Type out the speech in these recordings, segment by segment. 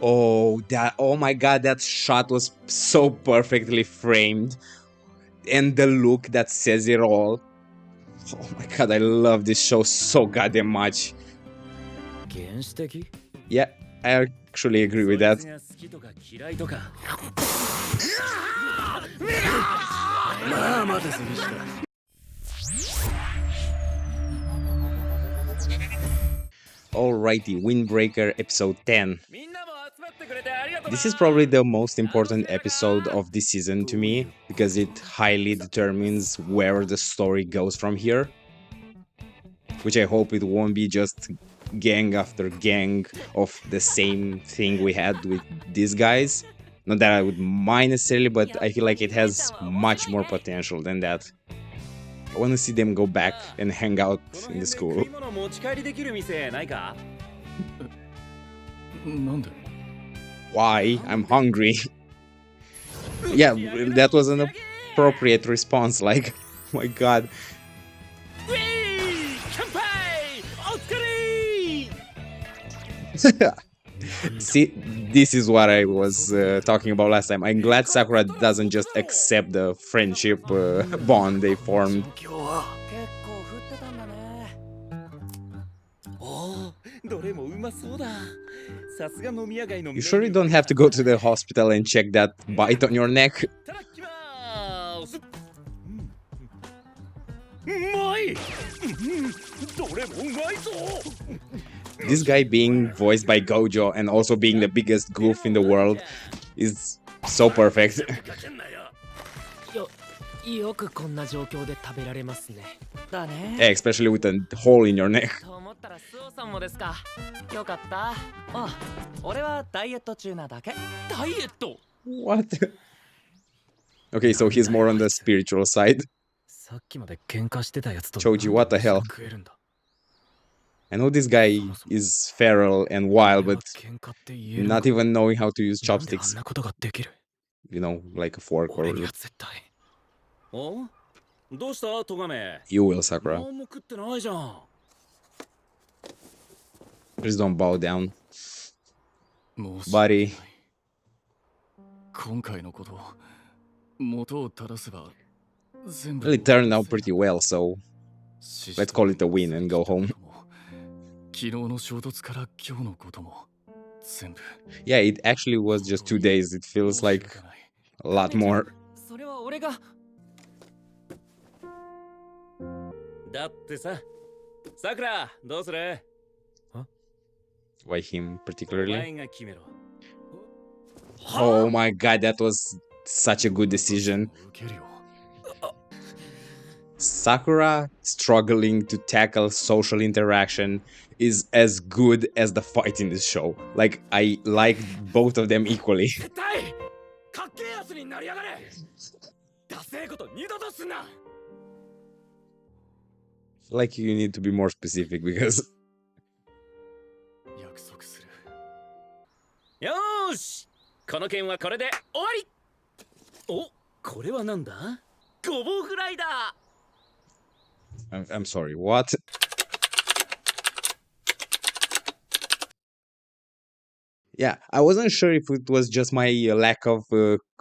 Oh my god, that shot was so perfectly framed. And the look that says it all. Oh my god, I love this show so goddamn much. Yeah, I actually agree with that. Alrighty, Windbreaker episode 10. This is probably the most important episode of this season to me, because it highly determines where the story goes from here. Which I hope it won't be just gang after gang of the same thing we had with these guys. Not that I would mind necessarily, but I feel like it has much more potential than that. I want to see them go back and hang out in the school. Why? I'm hungry. Yeah, that was an appropriate response, like, oh my god. See, this is what I was talking about last time. I'm glad Sakura doesn't just accept the friendship bond they formed. You sure you don't have to go to the hospital and check that bite on your neck? This guy being voiced by Gojo and also being the biggest goof in the world is so perfect. Yeah, especially with a hole in your neck. What? Okay, so he's more on the spiritual side. Choji, what the hell? I know this guy is feral and wild, but not even knowing how to use chopsticks. You know, like a fork or... You will, Sakura. Please don't bow down. Buddy. Well, it turned out pretty well, so let's call it a win and go home. Yeah, it actually was just 2 days. It feels like a lot more. Why him particularly? Oh my god, that was such a good decision. Sakura struggling to tackle social interaction is as good as the fight in this show. Like, I like both of them equally. Like, you need to be more specific because... I'm sorry, what? Yeah, I wasn't sure if it was just my lack of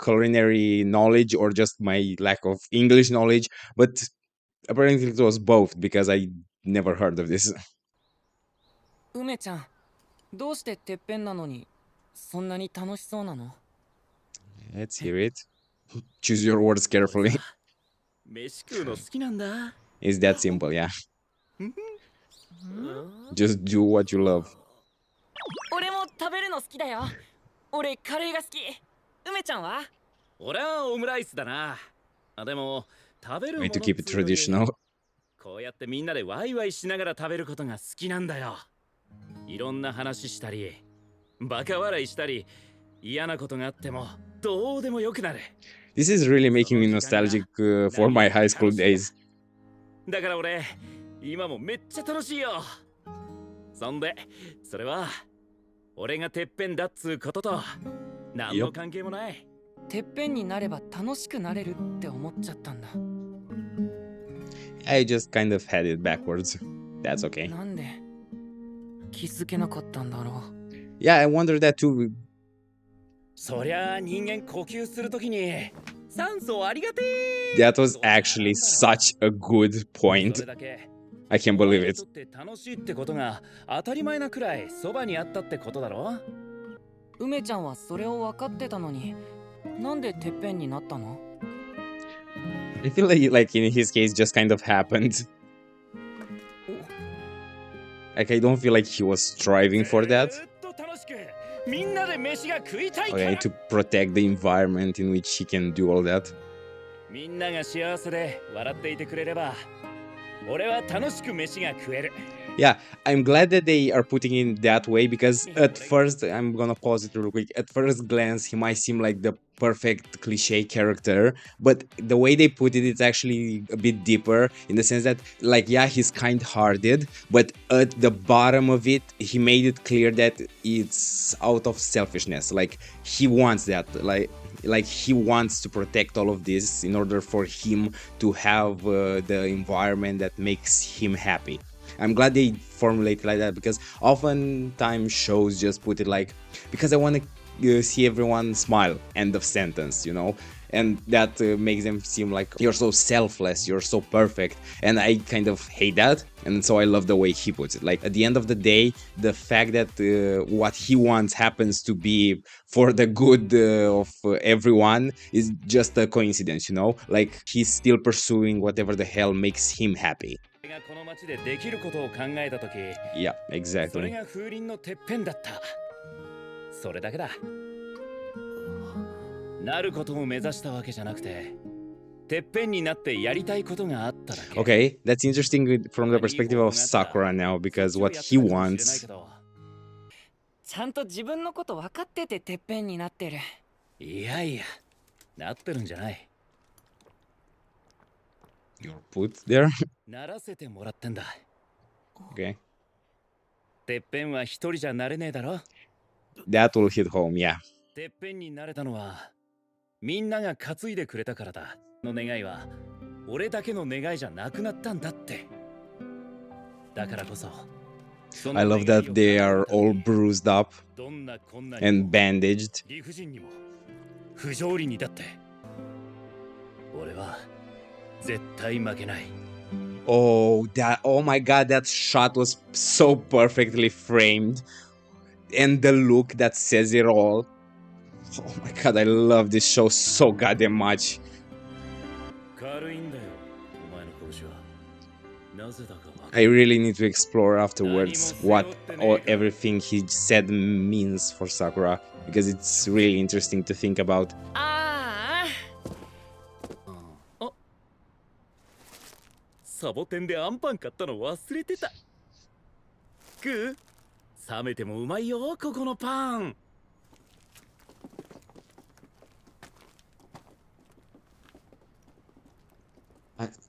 culinary knowledge or just my lack of English knowledge, but apparently it was both, because I never heard of this. Let's hear it. Choose your words carefully. It's that simple, yeah. Just do what you love. Need to keep it traditional. This is really making me nostalgic for my high school days. I just kind of had it backwards. That's okay. 気づけなかったんだろう。Yeah, I wonder that too. そりゃあ人間呼吸するときに酸素ありがてえ That was actually such a good そ point. れだけ I can't お前 believe に it. とって楽しいってことが当たり前なくらいそばにあったってことだろ。梅ちゃんはそれを分かってたのに、なんでてっぺんになったの？ I feel like in his case just kind of happened. Like I don't feel like he was striving for that. ずっと楽しくみんなで飯が食いたいから。 Okay, to protect the environment in which he can do all that. みんなが幸せで笑っていてくれれば俺は楽しく飯が食える。 Yeah, I'm glad that they are putting it that way because at first, I'm gonna pause it real quick. At first glance, he might seem like the perfect cliche character, but the way they put it, it's actually a bit deeper in the sense that, like, yeah, he's kind-hearted, but at the bottom of it, he made it clear that it's out of selfishness. Like, he wants that, like he wants to protect all of this in order for him to have the environment that makes him happy. I'm glad they formulate it like that because oftentimes shows just put it like, because I want to see everyone smile, end of sentence, you know, and that makes them seem like you're so selfless, you're so perfect, and I kind of hate that, and so I love the way he puts it. Like at the end of the day, the fact that what he wants happens to be for the good of everyone is just a coincidence, you know, like he's still pursuing whatever the hell makes him happy. がこの町でできることを考えたとき、 Yeah, それ exactly. が風鈴のてっぺんだった。それだけだ。なることを目指したわけじゃなくて、てっぺんになってやりたいことがあっただけ。 Okay, that's interesting from the perspective of Sakura now because what he wants. ちゃんと自分のこと分かってててっぺんになってる。いやいや、なってるんじゃない。 You're put there. ならせてもらってんだ。 Okay, てっぺんは一人じゃなれねえだろ。 that will hit home. Yeah. てっぺんになれたのはみんなが担いでくれたからだ。の願いは俺だけの願いじゃなくなったんだって。だからこそ。 I love that they are all bruised up and bandaged. 理不尽にも不条理にだって俺は絶対負けない。 Oh, oh my god, that shot was so perfectly framed. And the look that says it all. Oh my god, I love this show so goddamn much. 軽いんだよ、お前の拳は。なぜだかわかる。 I really need to explore afterwards what everything he said means for Sakura because it's really interesting to think about. ああ。サボテンでアンパン買ったの忘れてた。食う？冷めてもうまいよ、ここのパン。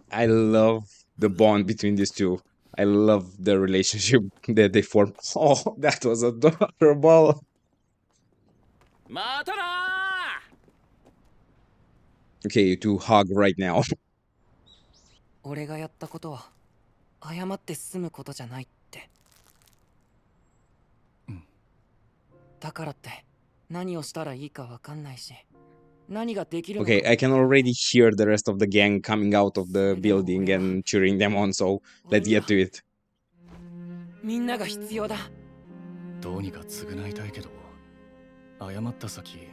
I love the bond between these two. I love the relationship that they form. Oh, that was adorable. またなー。 Okay, you two hug right now. 俺がやったことは謝って済むことじゃないって。だからって何をしたらいいかわかんないし、何ができるのか。 Okay, I can already hear the rest of the gang coming out of the building and cheering them on, so let's get to it. みんなが必要だ。どうにか償いたいけど、謝った先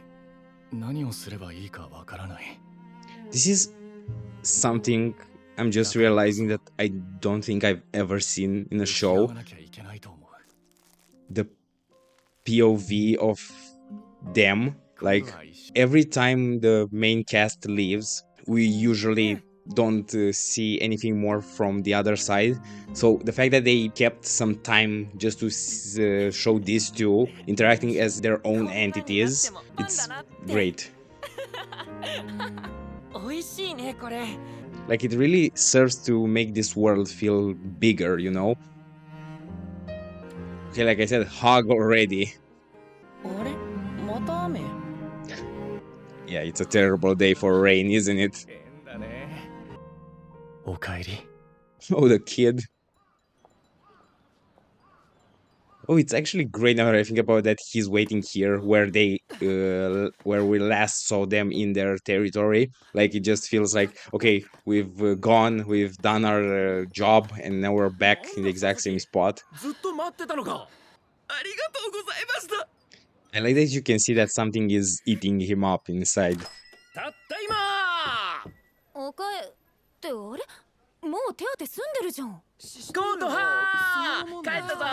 何をすればいいかわからない。 This is something I'm just realizing that I don't think I've ever seen in a show. The POV of them, like every time the main cast leaves, we usually don't see anything more from the other side. So the fact that they kept some time just to show these two interacting as their own entities, it's great. Like it really serves to make this world feel bigger, you know? Okay, like I said, hug already. Yeah, it's a terrible day for rain, isn't it? Oh, the kid. Oh, it's actually great now that I think about that. He's waiting here where we last saw them in their territory. Like it just feels like, okay, we've gone, we've done our job, and now we're back in the exact same spot. ずっと待ってたのか。ありがとうございました。 I like that you can see that something is eating him up inside. たった今。おかえってあれもう手当て済んでるじゃん。コートはー帰ったぞ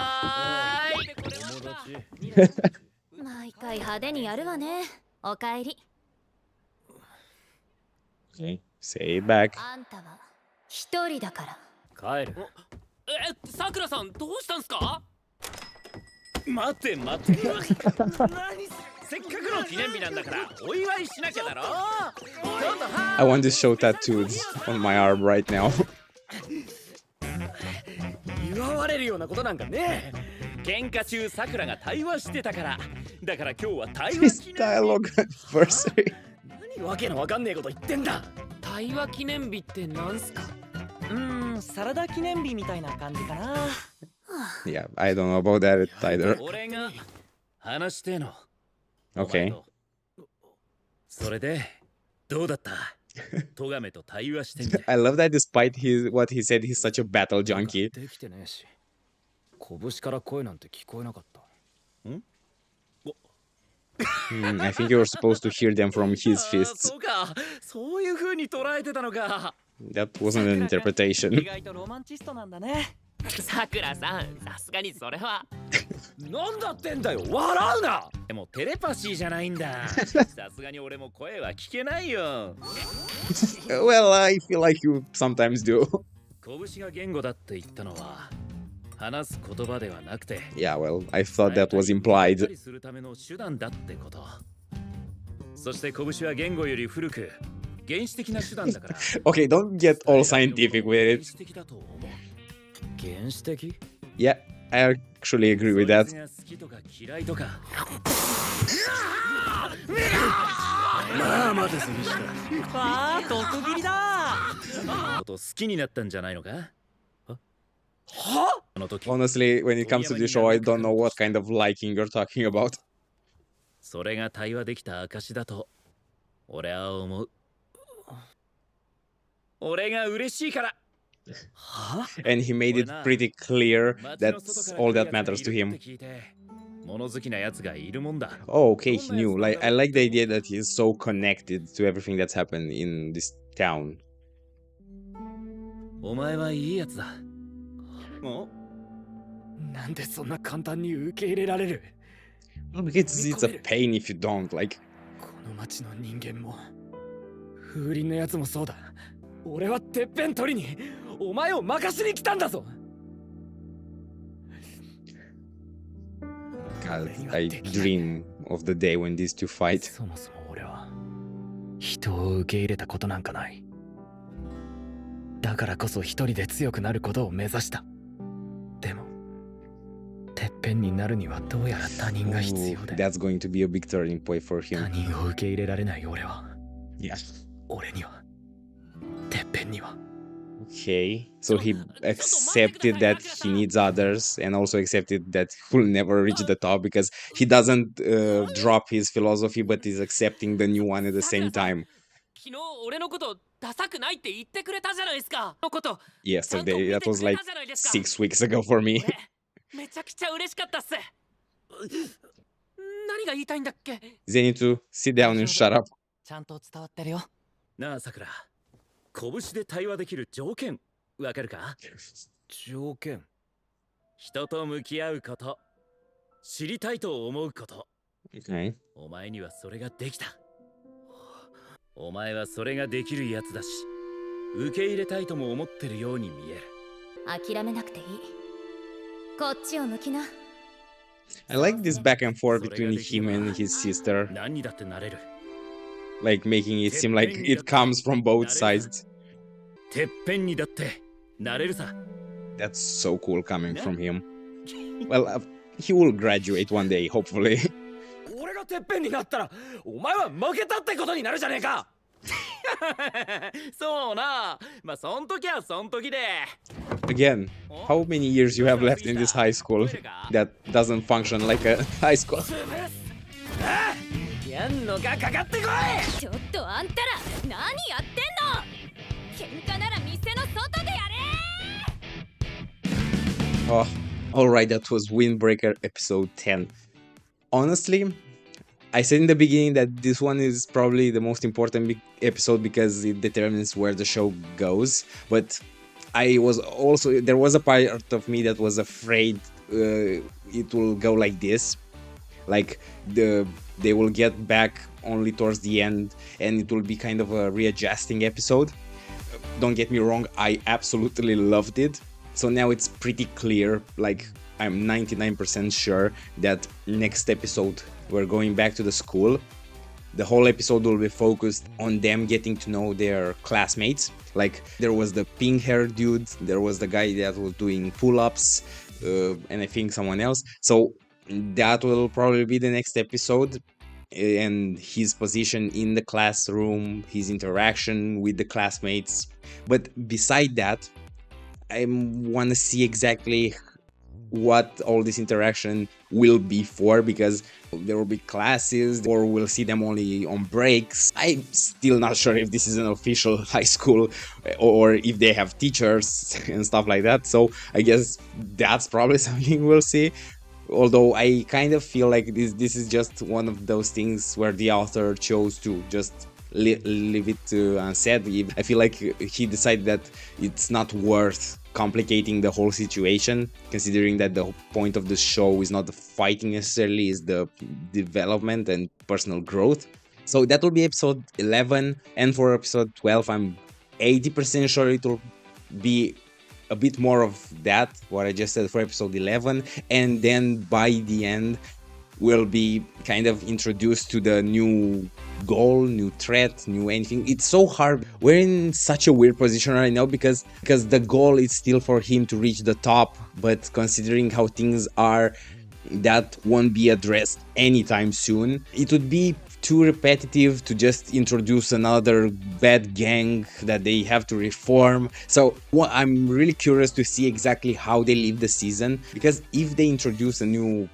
ーい。毎回派手にやるわね。おかえり。 Okay, say it back. あんたは一人だから。帰る。さくらさんどうしたんすか？待て待て。何せっかくの記念日なんだからお祝いしなきゃだろ。コートは I want to show tattoos on my arm right now. 祝われるようなことなんかねえ。喧嘩中さくらが対話してたから。だから今日は対話 His 記念 dialogue anniversary. 何わけのわかんねえこと言ってんだ。対話記念日ってなんすか？サラダ記念日みたいな感じかな。Yeah, I don't know about that either. 俺が話してえの。 Okay. それでどうだった？トガメと対話してみて。 I love that despite what he said, he's such a battle junkie. できてねえし、拳から声なんて聞こえなかった。I think you were supposed to hear them from his あー fists. そうか、そういう風に捉えてたのか。 That wasn't an 意 interpretation. 外とロマンチストなんだね。さくらさんさすがにそれは。なんだってんだよ、笑うな。でもテレパシーじゃないんだ。さすがに俺も声は聞けないよ。 Well, I feel like you sometimes do. 拳が言語だって言ったのは話す言葉ではなくて。 Yeah, well, I thought that was implied. するための手段だってこと。そして拳は言語より古く原始的な手段だから。 Okay, don't get all scientific with 原 it. 始的だと思う。原始的？ Yeah, I actually agree with that. そいつが好きとか嫌いとか。まあ待て杉下。わあ、毒斬りだ。こと好きになったんじゃないのか？は？あの時。 Honestly, when it comes to the show, I don't know what kind of liking you're talking about. それが対話できた証だと俺は思う。俺が嬉しいから。 And he made it pretty clear that's all that matters to him. 物好きなやつがいるもんだ。 Oh, okay, he knew. Like, I like the idea that he's so connected to everything that's happened in this town. お前はいいやつだ。なんでそんな簡単に受け入れられる？ Well, because it's a pain if you don't. Like, この町の人間も風鈴のやつもそうだ。俺はてっぺん取りにお前を任しに来たんだぞ。 God, I dream of the day when these two fight. そもそも俺は人を受け入れたことなんかない。だからこそ一人で強くなることを目指した。でもてっぺんになるにはどうやら他人が必 Ooh, 要で、 that's going to be a big turning point for 他 him. 人を受け入れられない俺は、 Yeah. 俺にはてっぺんには Okay, so he accepted that he needs others and also accepted that he will never reach the top because he doesn't drop his philosophy but is accepting the new one at the same time. 昨日俺のことダサくないって言ってくれたじゃないですか。のこと Yesterday, that was like 6 weeks ago for me. めちゃくちゃ嬉しかったっす。何が言いたいんだっけ？ Zenitu, sit down and shut up. ちゃんと伝わってるよ。なあさくら、拳で対話できる条件わかるか？条件？人と向き合うこと、知りたいと思うこと。 Okay. お前にはそれができた。お前はそれができるやつだし、受け入れたいとも思ってるように見える。諦めなくていい。こっちを向きな。 I like this back and forth between him and his sister, 何にだってなれる。 like making it seem like it comes from both sides. てっぺんにだってなれるさ。 That's so cool coming from him. Well, he will graduate one day, hopefully. 俺がてっぺんになったら、お前は負けたってことになるじゃねえか。そうな。まあそん時はそん時で。 Again, how many years you have left in this high school that doesn't function like a high school? やんのがかかってこい。ちょっとあんたら何やってんの。喧嘩なら店の外でやれ。 Oh, alright, that was Windbreaker episode 10. Honestly, I said in the beginning that this one is probably the most important episode because it determines where the show goes, but there was a part of me that was afraid it will go like this, like they will get back only towards the end and it will be kind of a readjusting episode. Don't get me wrong, I absolutely loved it. So now it's pretty clear, like I'm 99% sure that next episode we're going back to the school. The whole episode will be focused on them getting to know their classmates. Like there was the pink haired dude, there was the guy that was doing pull-ups, and I think someone else. So that will probably be the next episode, and his position in the classroom, his interaction with the classmates. But beside that, I want to see exactly what all this interaction will be for, because there will be classes or we'll see them only on breaks. I'm still not sure if this is an official high school or if they have teachers and stuff like that, so I guess that's probably something we'll see. Although I kind of feel like this is just one of those things where the author chose to just leave it unsaid. I feel like he decided that it's not worth complicating the whole situation, considering that the point of the show is not the fighting necessarily, is the development and personal growth. So that will be episode 11, and for episode 12 I'm 80% sure it will be a bit more of that, what I just said for episode 11, and then by the end we'll be kind of introduced to the new goal, new threat, new anything. It's so hard. We're in such a weird position right now because the goal is still for him to reach the top, but considering how things are, that won't be addressed anytime soon. It would be too repetitive to just introduce another bad gang that they have to reform. So I'm really curious to see exactly how they leave the season, because if they introduce a new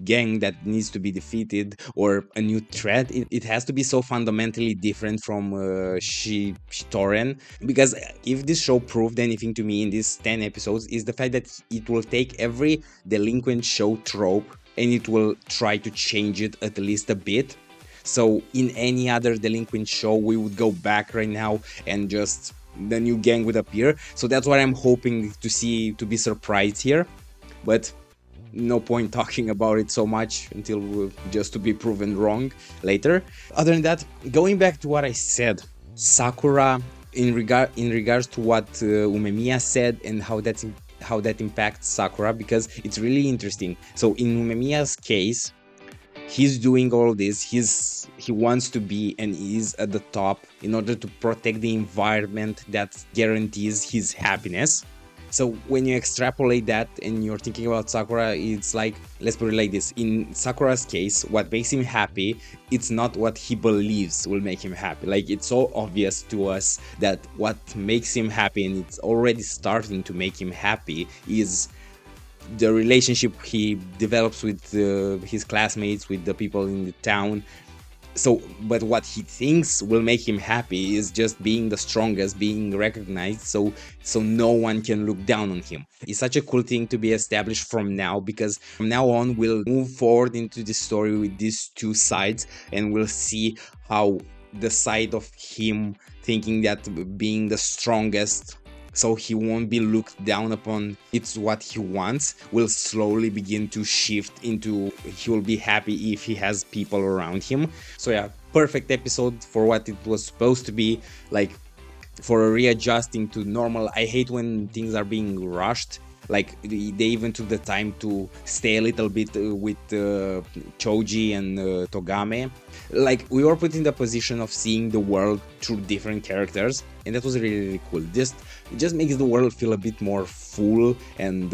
gang that needs to be defeated or a new threat, it has to be so fundamentally different from Shitoren. Because if this show proved anything to me in these 10 episodes, is the fact that it will take every delinquent show trope and it will try to change it at least a bit. So in any other delinquent show we would go back right now and just the new gang would appear. So that's what I'm hoping to see, to be surprised here, but no point talking about it so much until just to be proven wrong later. Other than that, going back to what I said, Sakura, in regards to what Umemiya said and how that impacts Sakura, because it's really interesting. So in Umemiya's case, he's doing all this, he wants to be and is at the top in order to protect the environment that guarantees his happiness. So when you extrapolate that and you're thinking about Sakura, it's like, let's put it like this. In Sakura's case, what makes him happy, it's not what he believes will make him happy. Like, it's so obvious to us that what makes him happy, and it's already starting to make him happy, is the relationship he develops with his classmates, with the people in the town. So, but what he thinks will make him happy is just being the strongest, being recognized, so no one can look down on him. It's such a cool thing to be established from now, because from now on we'll move forward into the story with these two sides, and we'll see how the side of him thinking that being the strongest, so he won't be looked down upon, it's what he wants, will slowly begin to shift into he will be happy if he has people around him. So yeah, perfect episode for what it was supposed to be, like for a readjusting to normal. I hate when things are being rushed. Like they even took the time to stay a little bit with Choji and Togame. Like, we were put in the position of seeing the world through different characters, and that was really, really cool. It just makes the world feel a bit more full and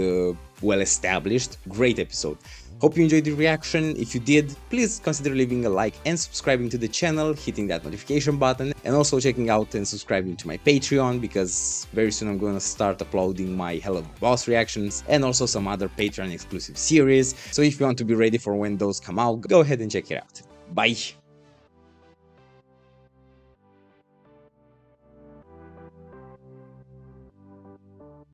well established. Great episode. Hope you enjoyed the reaction. If you did, please consider leaving a like and subscribing to the channel, hitting that notification button, and also checking out and subscribing to my Patreon, because very soon I'm gonna start uploading my Hello Boss reactions and also some other Patreon exclusive series. So if you want to be ready for when those come out, go ahead and check it out. Bye!